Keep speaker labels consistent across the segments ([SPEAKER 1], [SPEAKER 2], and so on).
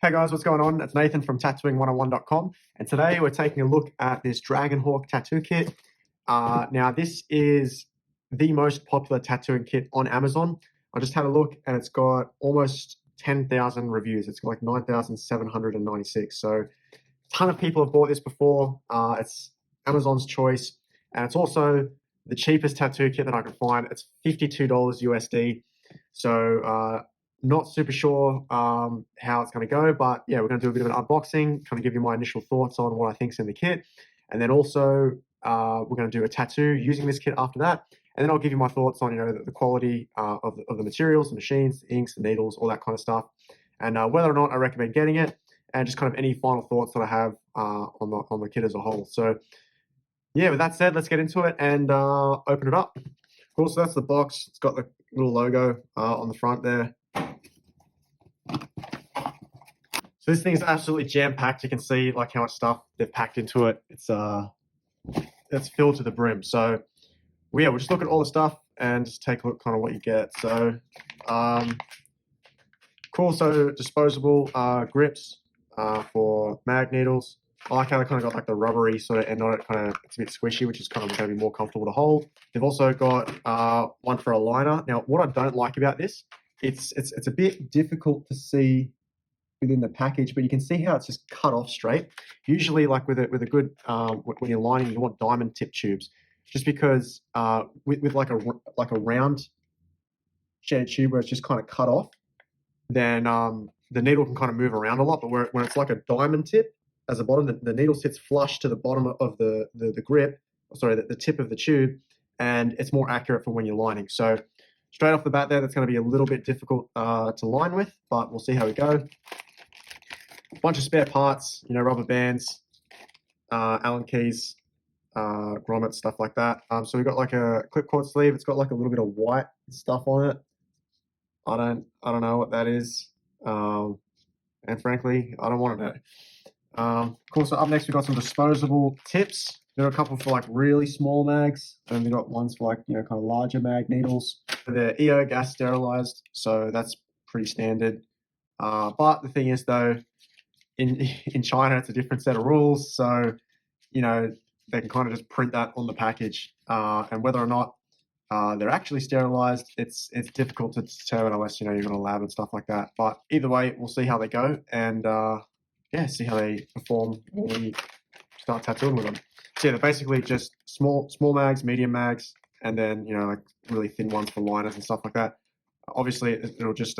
[SPEAKER 1] Hey guys, what's going on? It's Nathan from tattooing101.com, and today we're taking a look at this DragonHawk tattoo kit. Now this is the most popular tattooing kit on Amazon. I just had a look and it's got almost 10,000 reviews. It's got like 9,796. So a ton of people have bought this before. It's Amazon's choice, and it's also the cheapest tattoo kit that I could find. It's $52 USD. So not super sure how it's going to go, but yeah, we're going to do a bit of an unboxing, kind of give you my initial thoughts on what I think's in the kit. And then also we're going to do a tattoo using this kit after that. And then I'll give you my thoughts on, the quality of the materials, the machines, the inks, the needles, all that kind of stuff. And whether or not I recommend getting it, and just kind of any final thoughts that I have on the kit as a whole. So yeah, with that said, let's get into it and open it up. Cool, so that's the box. It's got the little logo on the front there. So this thing is absolutely jam-packed. You can see like how much stuff they've packed into it. It's filled to the brim. So yeah, we'll just look at all the stuff and just take a look kind of what you get. So cool. So disposable grips for mag needles. I like how they kind of got like the rubbery sort of end on it. It's a bit squishy, which is kind of going to be more comfortable to hold. They've also got one for a liner. Now, what I don't like about this, it's a bit difficult to see within the package, but you can see how it's just cut off straight. Usually, like with a good when you're lining, you want diamond tip tubes, just because with like a round shaded tube where it's just kind of cut off, then the needle can kind of move around a lot. But when it's like a diamond tip as a bottom, the needle sits flush to the bottom of the grip, sorry, the tip of the tube, and it's more accurate for when you're lining. So straight off the bat there, that's going to be a little bit difficult to line with, but we'll see how we go. A bunch of spare parts, rubber bands, Allen keys, grommets, stuff like that. So we've got like a clipcord sleeve. It's got like a little bit of white stuff on it. I don't know what that is, and frankly, I don't want to know. Cool. So up next, we've got some disposable tips. There are a couple for like really small mags, and we've got ones for like kind of larger mag needles. They're EO gas sterilized, so that's pretty standard. But the thing is, though, in China, it's a different set of rules. So they can kind of just print that on the package, and whether or not they're actually sterilized, it's difficult to determine unless you're in a lab and stuff like that. But either way, we'll see how they go, and yeah, see how they perform when we start tattooing with them. So yeah, they're basically just small mags, medium mags, and then like really thin ones for liners and stuff like that. Obviously, it'll just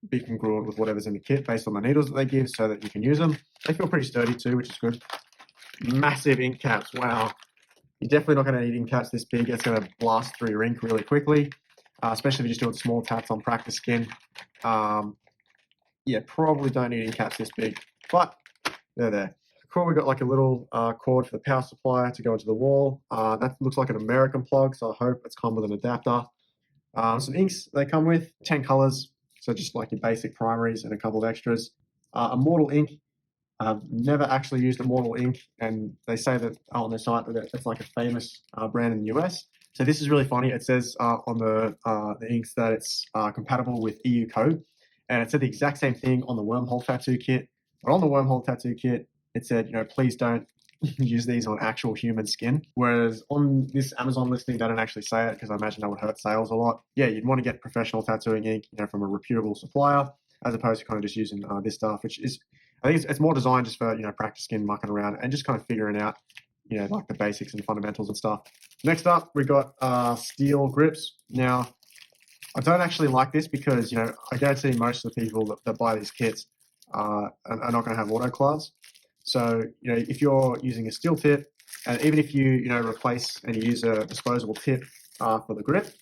[SPEAKER 1] be congruent with whatever's in the kit based on the needles that they give, so that you can use them. They feel pretty sturdy too, which is good. Massive ink caps. Wow, you're definitely not going to need ink caps this big. It's going to blast through your ink really quickly, especially if you're just doing small tats on practice skin. Yeah, probably don't need ink caps this big, but they're there. Cool, we got like a little cord for the power supply to go into the wall. That looks like an American plug, so I hope it's come with an adapter. Some inks they come with, 10 colors, so just like your basic primaries and a couple of extras. Immortal ink. I've never actually used Immortal ink, and they say that on their site that it's like a famous brand in the US. So this is really funny. It says on the inks that it's compatible with EU code, and it said the exact same thing on the wormhole tattoo kit. But on the wormhole tattoo kit, it said, please don't use these on actual human skin. Whereas on this Amazon listing, they don't actually say it, because I imagine that would hurt sales a lot. Yeah, you'd want to get professional tattooing ink, from a reputable supplier, as opposed to kind of just using this stuff, which is, I think it's more designed just for, practice skin, mucking around and just kind of figuring out, like the basics and fundamentals and stuff. Next up, we got steel grips. Now, I don't actually like this because, I guarantee most of the people that buy these kits are not going to have autoclaves. So, if you're using a steel tip, and even if you, replace and you use a disposable tip for the grip,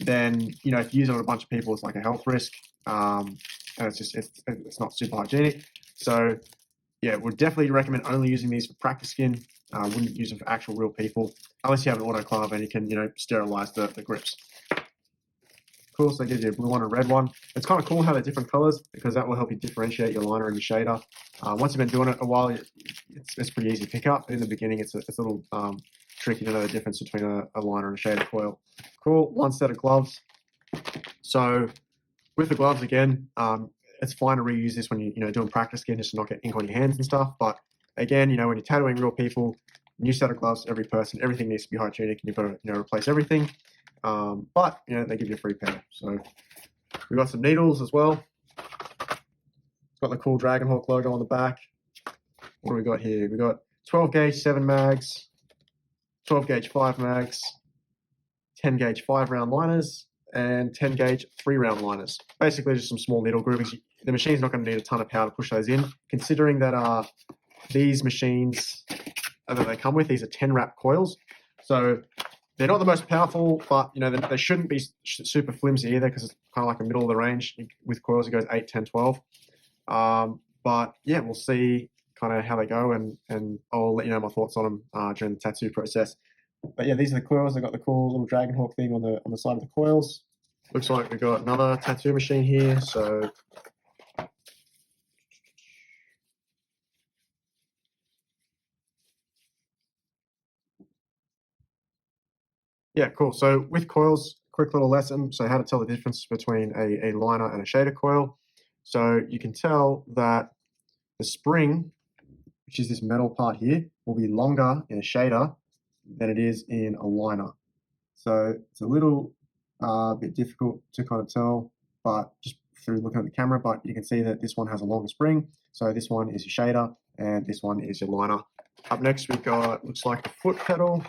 [SPEAKER 1] then, if you use it on a bunch of people, it's like a health risk, and it's not super hygienic. So, yeah, would definitely recommend only using these for practice skin. Wouldn't use them for actual real people, unless you have an autoclave and you can, sterilize the grips. Cool, so it gives you a blue one and a red one. It's kind of cool how they're different colors, because that will help you differentiate your liner and your shader. Once you've been doing it a while, it's pretty easy to pick up. In the beginning, it's a little tricky to know the difference between a liner and a shader coil. Cool, one set of gloves. So with the gloves again, it's fine to reuse this when you're doing practice skin just to not get ink on your hands and stuff. But again, when you're tattooing real people, new set of gloves, every person, everything needs to be hygienic, and you've got to replace everything. But they give you a free pair. So we got some needles as well. It's got the cool DragonHawk logo on the back. What do we got here? We got 12 gauge 7 mags, 12 gauge 5 mags, 10 gauge 5 round liners, and 10 gauge 3 round liners. Basically just some small needle groovings. The machine's not going to need a ton of power to push those in, considering that these machines that they come with, these are 10 wrap coils. So they're not the most powerful, but they shouldn't be super flimsy either, because it's kind of like a middle of the range. With coils, it goes 8, 10, 12. But yeah, we'll see kind of how they go, and I'll let you know my thoughts on them during the tattoo process. But yeah, these are the coils. They've got the cool little DragonHawk thing on the side of the coils. Looks like we've got another tattoo machine here. So yeah, cool. So with coils, quick little lesson. So how to tell the difference between a liner and a shader coil. So you can tell that the spring, which is this metal part here, will be longer in a shader than it is in a liner. So it's a little bit difficult to kind of tell, but just through looking at the camera, but you can see that this one has a longer spring. So this one is your shader and this one is your liner. Up next, we've got, looks like the foot pedal.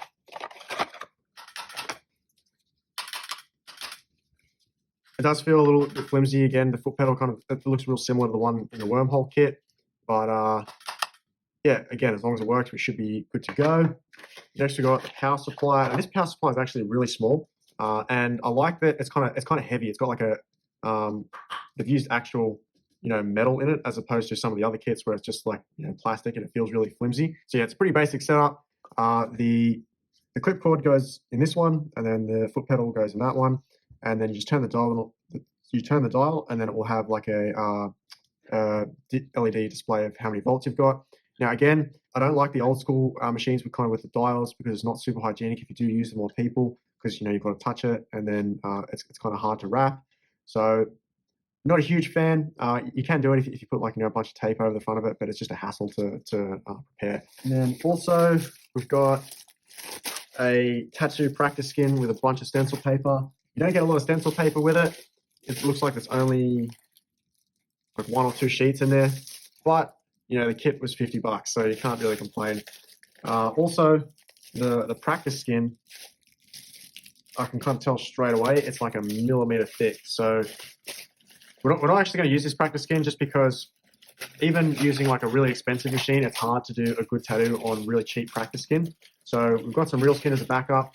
[SPEAKER 1] It does feel a little bit flimsy again. The foot pedal it looks real similar to the one in the wormhole kit, but yeah, again, as long as it works, we should be good to go. Next, we got the power supply, and this power supply is actually really small, and I like that it's kind of heavy. It's got like they've used actual metal in it, as opposed to some of the other kits where it's just like plastic and it feels really flimsy. So yeah, it's a pretty basic setup. The clip cord goes in this one, and then the foot pedal goes in that one, and then you just turn the dial. You turn the dial, and then it will have like a LED display of how many volts you've got. Now, again, I don't like the old school machines with the dials, because it's not super hygienic if you do use them on people, because you've got to touch it, and then it's kind of hard to wrap. So not a huge fan. You can do it if you put a bunch of tape over the front of it, but it's just a hassle to prepare. And then also we've got a tattoo practice skin with a bunch of stencil paper. You don't get a lot of stencil paper with it. It looks like there's only like 1 or 2 sheets in there, but the kit was $50, so you can't really complain. Also, the practice skin, I can kind of tell straight away it's like a millimeter thick. So we're not actually going to use this practice skin, just because even using like a really expensive machine, it's hard to do a good tattoo on really cheap practice skin. So we've got some real skin as a backup.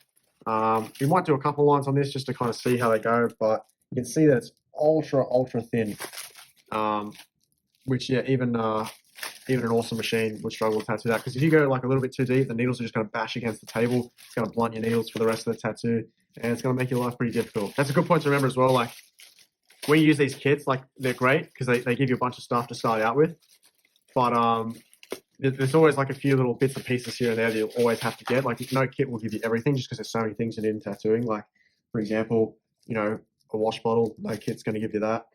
[SPEAKER 1] We might do a couple lines on this just to kind of see how they go, but you can see that it's ultra thin, which yeah, even an awesome machine would struggle to tattoo that, because if you go like a little bit too deep, the needles are just going to bash against the table. It's going to blunt your needles for the rest of the tattoo, and it's going to make your life pretty difficult. That's a good point to remember as well. Like when you use these kits, like they're great because they give you a bunch of stuff to start out with, but there's always like a few little bits and pieces here and there that you'll always have to get. Like no kit will give you everything, just because there's so many things you need in tattooing. Like for example, a wash bottle, no kit's going to give you that.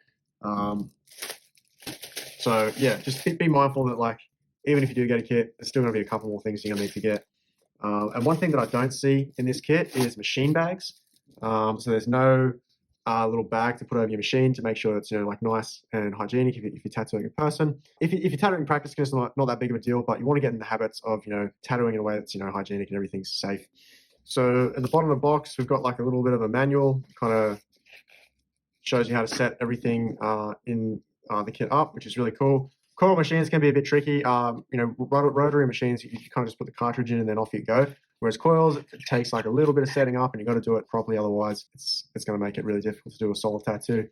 [SPEAKER 1] So yeah, just be mindful that like even if you do get a kit, there's still going to be a couple more things you're going to need to get. And one thing that I don't see in this kit is machine bags. So there's no little bag to put over your machine to make sure it's like nice and hygienic if you're tattooing a person. If you're tattooing practice, it's not that big of a deal, but you want to get in the habits of tattooing in a way that's hygienic and everything's safe. So at the bottom of the box, we've got like a little bit of a manual, kind of shows you how to set everything in the kit up, which is really cool. Coil machines can be a bit tricky. Rotary machines, you kind of just put the cartridge in and then off you go. Whereas coils, it takes like a little bit of setting up, and you got to do it properly. Otherwise, it's going to make it really difficult to do a solid tattoo.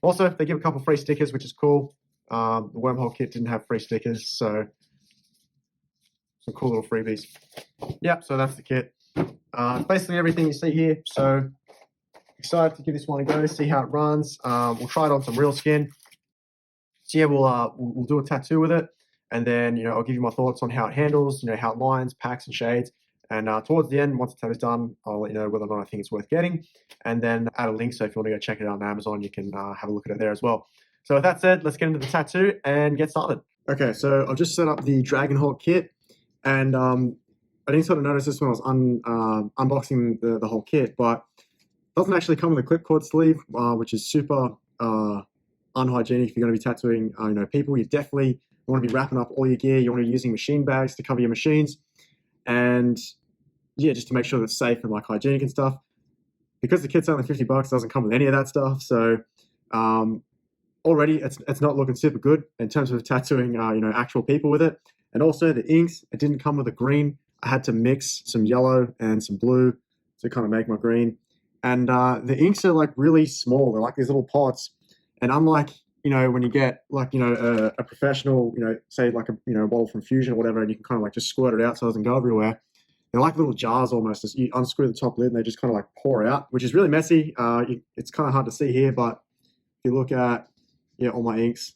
[SPEAKER 1] Also, they give a couple free stickers, which is cool. The wormhole kit didn't have free stickers, so some cool little freebies. Yeah, so that's the kit. Basically everything you see here. So excited to give this one a go, see how it runs. We'll try it on some real skin. So yeah, we'll do a tattoo with it, and then I'll give you my thoughts on how it handles, how it lines, packs, and shades. And towards the end, once the tattoo's done, I'll let you know whether or not I think it's worth getting, and then add a link. So if you want to go check it out on Amazon, you can have a look at it there as well. So with that said, let's get into the tattoo and get started. Okay, so I've just set up the DragonHawk Kit, and I didn't sort of notice this when I was unboxing the whole kit, but it doesn't actually come with a clipcord sleeve, which is super unhygienic if you're going to be tattooing people. You definitely want to be wrapping up all your gear. You want to be using machine bags to cover your machines, and yeah, just to make sure that it's safe and like hygienic and stuff. Because the kit's only $50, it doesn't come with any of that stuff. So already it's not looking super good in terms of tattooing actual people with it. And also the inks, it didn't come with a green. I had to mix some yellow and some blue to kind of make my green. And the inks are like really small. They're like these little pots. And unlike when you get like a professional, say like a bottle from Fusion or whatever, and you can kind of like just squirt it out so it doesn't go everywhere. They're like little jars almost. As you unscrew the top lid and they just kind of like pour out, which is really messy. It's kind of hard to see here, but if you look at all my inks,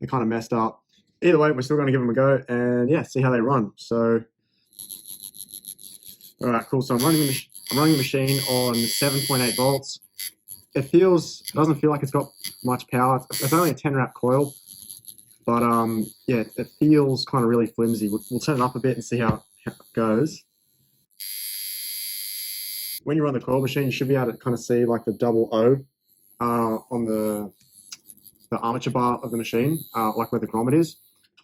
[SPEAKER 1] they're kind of messed up. Either way, we're still going to give them a go and yeah, see how they run. So, all right, cool. So I'm running the machine on 7.8 volts. It doesn't feel like it's got much power. It's only a 10 wrap coil, but yeah, it feels kind of really flimsy. We'll turn it up a bit and see how it goes. When you run the coil machine, you should be able to kind of see like the double O on the armature bar of the machine, like where the grommet is.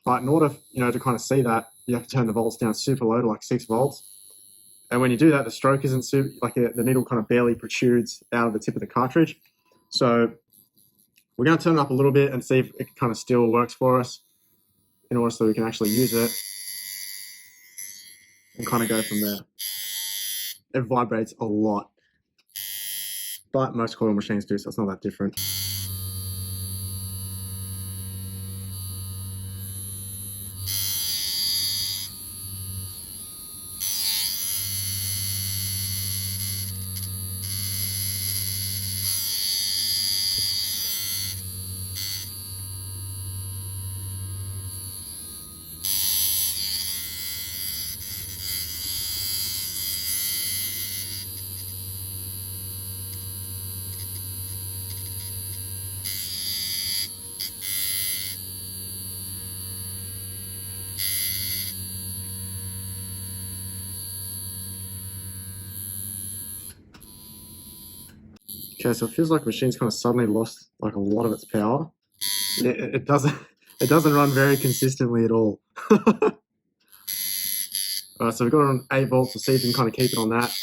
[SPEAKER 1] But in order, to kind of see that, you have to turn the volts down super low to like 6 volts. And when you do that, the stroke isn't super, like the needle kind of barely protrudes out of the tip of the cartridge. So we're going to turn it up a little bit and see if it kind of still works for us in order so we can actually use it and kind of go from there. It vibrates a lot, but most coil machines do, so it's not that different. Okay, so it feels like the machine's kind of suddenly lost like a lot of its power. It doesn't run very consistently at all. Alright, so we've got it on 8 volts. We'll see if we can kind of keep it on that.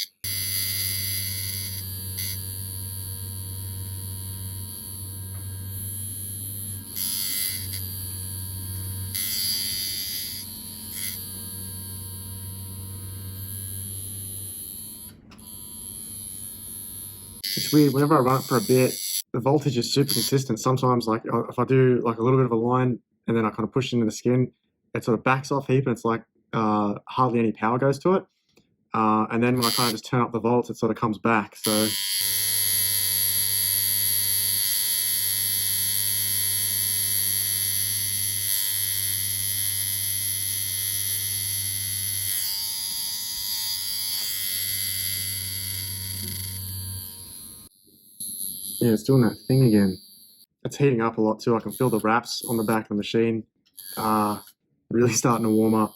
[SPEAKER 1] It's weird, whenever I run it for a bit, the voltage is super consistent. Sometimes, like, if I do like a little bit of a line and then I kind of push into the skin, it sort of backs off heap and it's like hardly any power goes to it. And then when I kind of just turn up the volts, it sort of comes back. So yeah, it's doing that thing again. It's heating up a lot too. I can feel the wraps on the back of the machine really starting to warm up.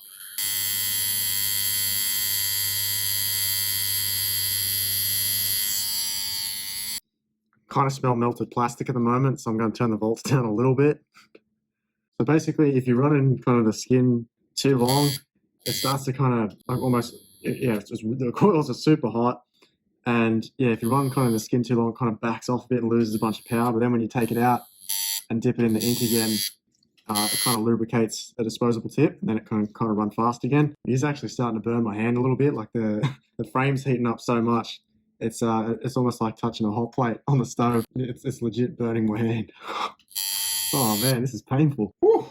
[SPEAKER 1] Kind of smell melted plastic at the moment, so I'm going to turn the volts down a little bit. So basically, if you run in kind of the skin too long, it starts to kind of like almost, the coils are super hot. And yeah, if you run kind of the skin too long, it kind of backs off a bit and loses a bunch of power. But then when you take it out and dip it in the ink again, it kind of lubricates a disposable tip, and then it can kind of run fast again. It is actually starting to burn my hand a little bit, like the frame's heating up so much. It's almost like touching a hot plate on the stove. It's legit burning my hand. Oh man, this is painful. Whew.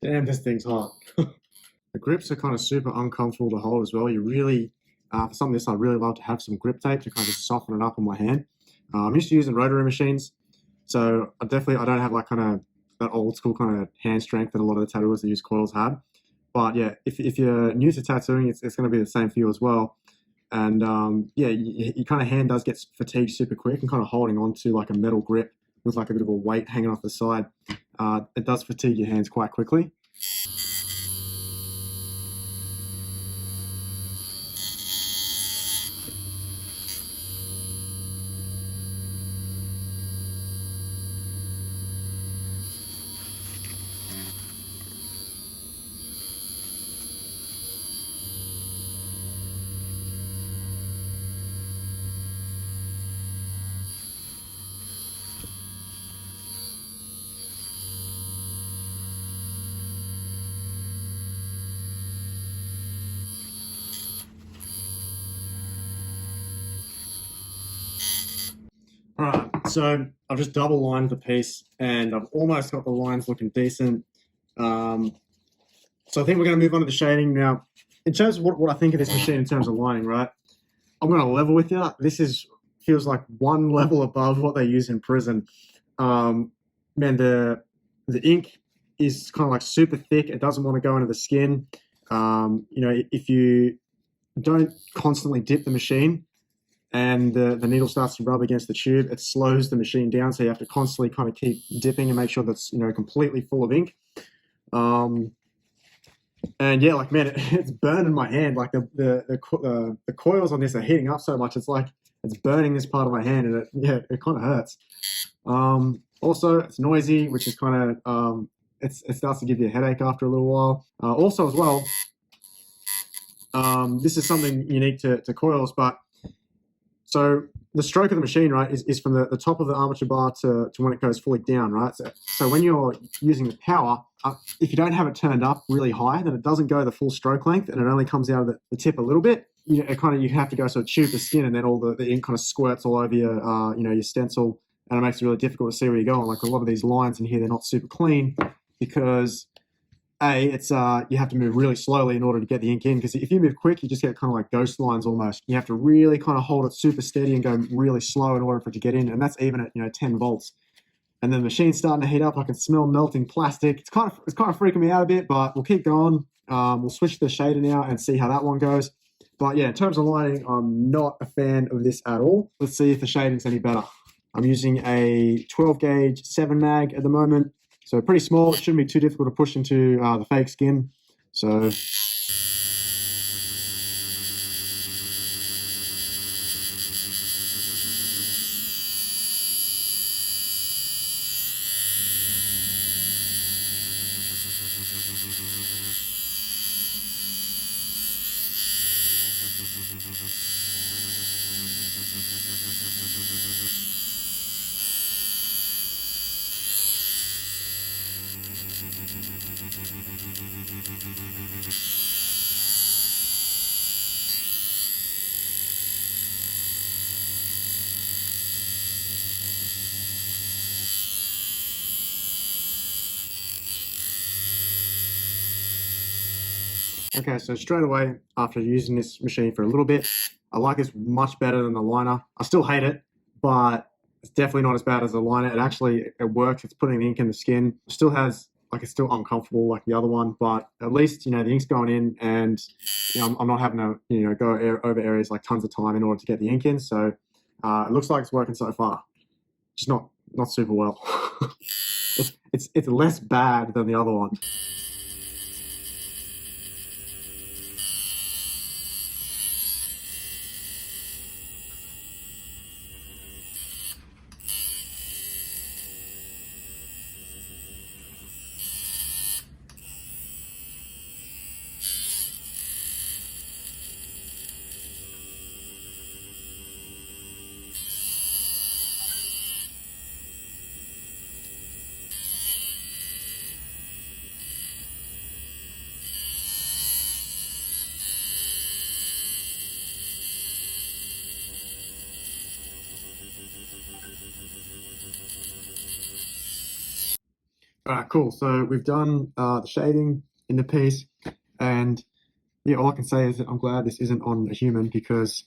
[SPEAKER 1] Damn, this thing's hot. The grips are kind of super uncomfortable to hold as well. You really, for some of this, I'd really love to have some grip tape to kind of just soften it up on my hand. I'm used to using rotary machines, so I don't have like kind of that old school kind of hand strength that a lot of the tattooers that use coils have. But yeah, if you're new to tattooing, it's going to be the same for you as well. And yeah, your kind of hand does get fatigued super quick, and kind of holding on to like a metal grip with like a bit of a weight hanging off the side, it does fatigue your hands quite quickly. All right, so I've just double lined the piece and I've almost got the lines looking decent. So I think we're going to move on to the shading now. In terms of what I think of this machine in terms of lining, right? I'm going to level with you. This feels like one level above what they use in prison. Man, the ink is kind of like super thick. It doesn't want to go into the skin. If you don't constantly dip the machine, and the needle starts to rub against the tube, it slows the machine down, so you have to constantly kind of keep dipping and make sure that's completely full of ink. And yeah, like man, it's burning my hand. Like the coils on this are heating up so much, it's like it's burning this part of my hand, and it kind of hurts. Also, it's noisy, which is kind of it starts to give you a headache after a little while. Also, as well, this is something unique to coils, but so the stroke of the machine, right, is from the top of the armature bar to when it goes fully down, right? So when you're using the power, if you don't have it turned up really high, then it doesn't go the full stroke length, and it only comes out of the tip a little bit. You have to go sort of tube the skin, and then all the ink kind of squirts all over your stencil, and it makes it really difficult to see where you're going. Like a lot of these lines in here, they're not super clean because it's you have to move really slowly in order to get the ink in, because if you move quick, you just get kind of like ghost lines almost. You have to really kind of hold it super steady and go really slow in order for it to get in, and that's even at 10 volts. And then the machine's starting to heat up. I can smell melting plastic. It's kind of freaking me out a bit, but we'll keep going. We'll switch to the shader now and see how that one goes. But yeah, in terms of lighting, I'm not a fan of this at all. Let's see if the shading's any better. I'm using a 12 gauge 7 mag at the moment. So pretty small. It shouldn't be too difficult to push into the fake skin. So okay, so straight away, after using this machine for a little bit, I like this much better than the liner. I still hate it, but it's definitely not as bad as the liner. It works. It's putting the ink in the skin. It still has, it's still uncomfortable like the other one, but at least, the ink's going in, and, I'm not having to, go over areas like tons of time in order to get the ink in. So it looks like it's working so far. Just not super well. It's less bad than the other one. All right, cool. So we've done the shading in the piece, and yeah, all I can say is that I'm glad this isn't on a human, because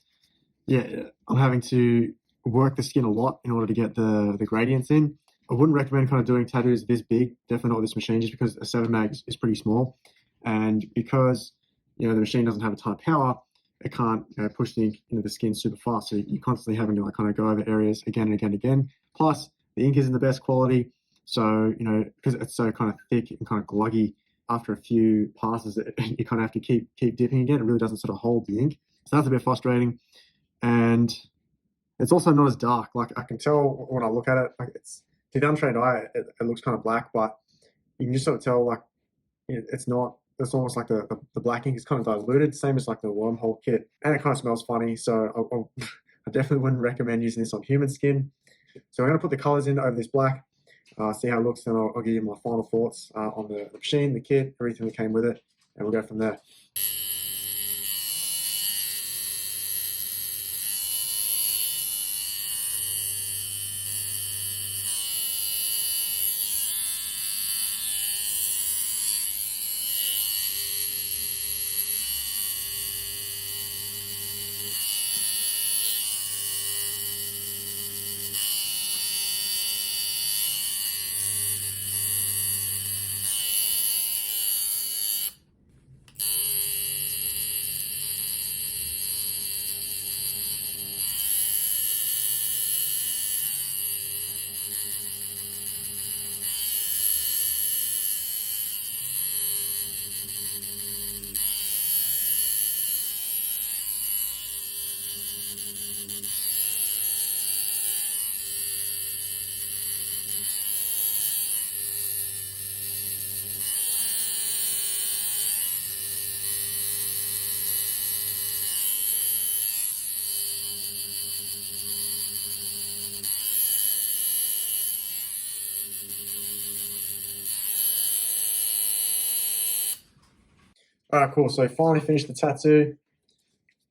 [SPEAKER 1] yeah, I'm having to work the skin a lot in order to get the gradients in. I wouldn't recommend kind of doing tattoos this big, definitely not with this machine, just because a 7 mag is pretty small, and because the machine doesn't have a ton of power, it can't push the ink into the skin super fast. So you're constantly having to kind of go over areas again and again and again. Plus, The ink isn't the best quality, so because it's so kind of thick and kind of gluggy, after a few passes, you kind of have to keep dipping again. It really doesn't sort of hold the ink, so that's a bit frustrating. And it's also not as dark. Like I can tell when I look at it, like it's to the untrained eye, it looks kind of black, but you can just sort of tell like it's not. It's almost like the black ink is kind of diluted, same as like the wormhole kit, and it kind of smells funny. So I definitely wouldn't recommend using this on human skin. So I'm going to put the colors in over this black, see how it looks, and I'll give you my final thoughts on the machine, the kit, everything that came with it, and we'll go from there. All right, cool. So finally finished the tattoo.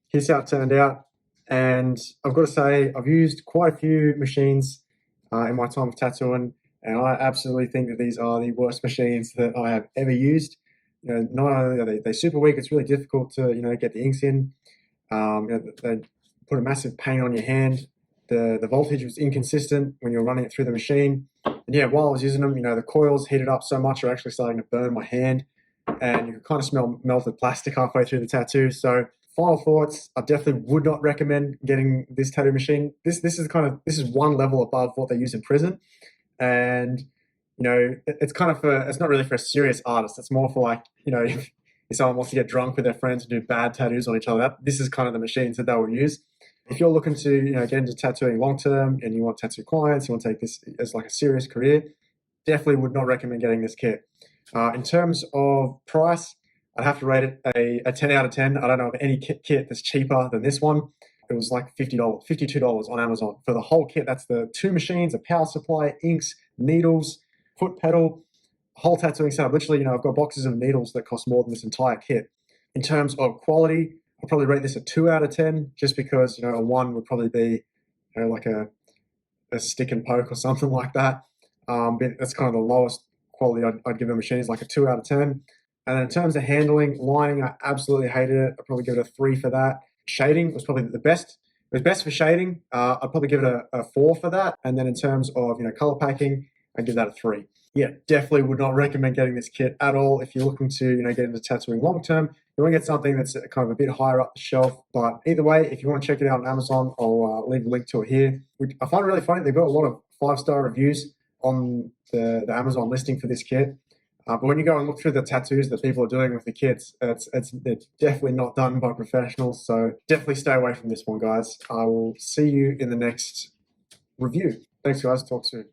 [SPEAKER 1] Here's how it turned out. And I've got to say, I've used quite a few machines in my time of tattooing, and I absolutely think that these are the worst machines that I have ever used. Not only are they super weak, it's really difficult to get the inks in. They put a massive pain on your hand. The voltage was inconsistent when you're running it through the machine. And yeah, while I was using them, the coils heated up so much, are actually starting to burn my hand, and you can kind of smell melted plastic halfway through the tattoo. So final thoughts, I definitely would not recommend getting this tattoo machine. This is one level above what they use in prison. And it's kind of it's not really for a serious artist. It's more for like, if someone wants to get drunk with their friends and do bad tattoos on each other, this is kind of the machines that they will use. If you're looking to get into tattooing long term and you want tattoo clients, you want to take this as like a serious career, definitely would not recommend getting this kit. In terms of price, I'd have to rate it a 10 out of 10. I don't know of any kit that's cheaper than this one. It was like $50, $52 on Amazon for the whole kit. That's the 2 machines, a power supply, inks, needles, foot pedal, whole tattooing setup. Literally, I've got boxes of needles that cost more than this entire kit. In terms of quality, I'll probably rate this a 2 out of 10, just because a 1 would probably be like a stick and poke or something like that. But that's kind of the lowest quality I'd give a machine, is like a 2 out of 10. And then in terms of handling, lining, I absolutely hated it. I'd probably give it a 3 for that. Shading was probably the best. It was best for shading. I'd probably give it a 4 for that. And then in terms of color packing, I'd give that a 3. Yeah, definitely would not recommend getting this kit at all if you're looking to get into tattooing long term. You want to get something that's kind of a bit higher up the shelf. But either way, if you want to check it out on Amazon, I'll leave a link to it here. I find it really funny. They've got a lot of 5-star reviews on the Amazon listing for this kit. But when you go and look through the tattoos that people are doing with the kits, it's definitely not done by professionals. So definitely stay away from this one, guys. I will see you in the next review. Thanks, guys. Talk soon.